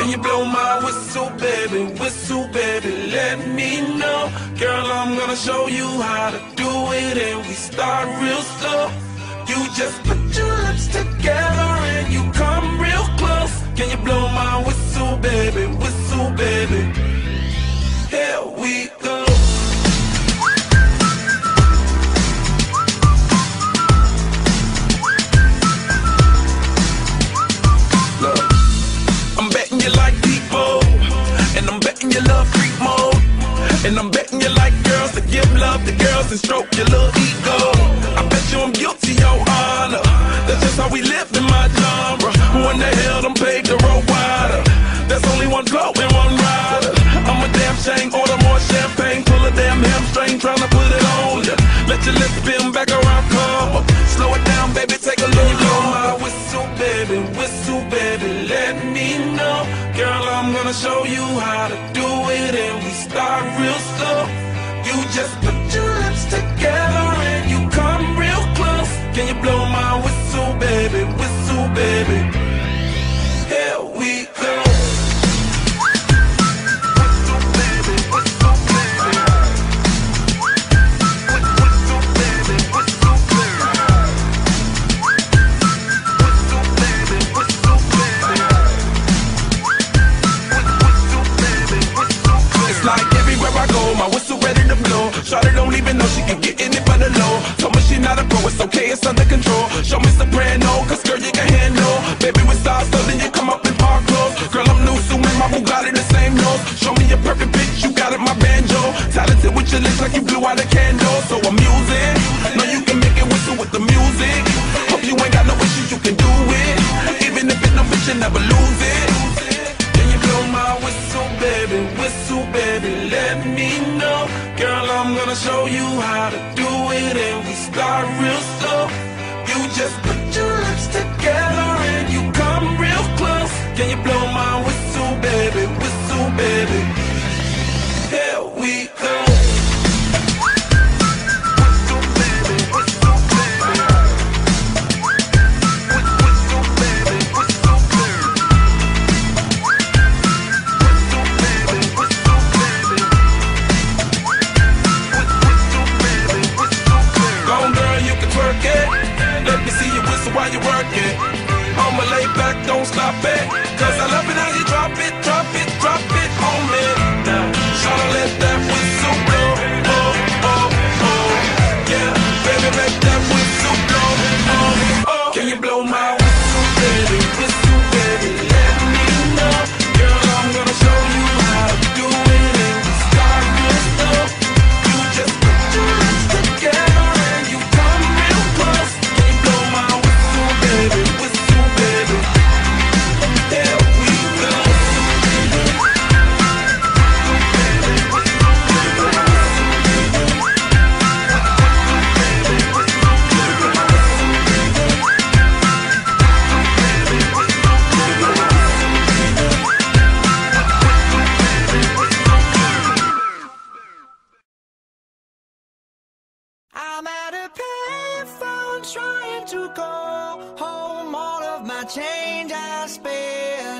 Can you blow my whistle, baby, let me know. Girl, I'm gonna show you how to do it, and we start real slow. You just put your lips together and you come real close. Can you blow my whistle, baby, here we go. Look, I'm betting you like people, and I'm betting you love freak mode, and I'm betting you like girls to give love to girls and stroke your little ego. I bet you I'm guilty, your honor. That's just how we live in my genre. Who in the hell done paved the road wider? There's only one blow and one rider. I'm a damn shame, order more champagne, pull a damn hamstring, tryna put it on ya. Let your lips spin back around, come up. Slow it down, baby, take a look. Blow my whistle, baby, let me know. Girl, I'm gonna show you how to do it, and we start real slow. You just put your lips together and you come real close. Can you blow my whistle, baby, here we go. My whistle ready to blow. Shawty don't even know she can get in it by the low. Told me she not a pro, it's okay, it's under control. Show me soprano, cause girl you can handle. Baby with stars, so then you come up in park clothes. Girl I'm new, so with my Bugatti the same nose. Show me your perfect pitch, you got it, my banjo. Talented with your lips like you blew out a candle. So I'm using, know you can make it whistle with the music. Hope you ain't got no issues, you can do it. Even if it no bitch, you never lose it. Can you blow my whistle, baby, let me know. Girl, I'm gonna show you how to do it, and we start real slow. You just put your lips together and you come real close. Can you blow my whistle, baby, here we go. While you work it, I'ma lay back, don't stop it. Cause I love it how you drop it on me. Now, tryna let that whistle blow. Oh, oh, oh. Yeah, baby, make that whistle blow. Oh, oh. Can you blow my whistle, baby, let me know. Girl, I'm gonna show you how to do it, and we start real slow. You just put your lips together and you come real close. Can you blow my whistle, baby, there we go. I'm at a payphone trying to call home. All of my change I spent.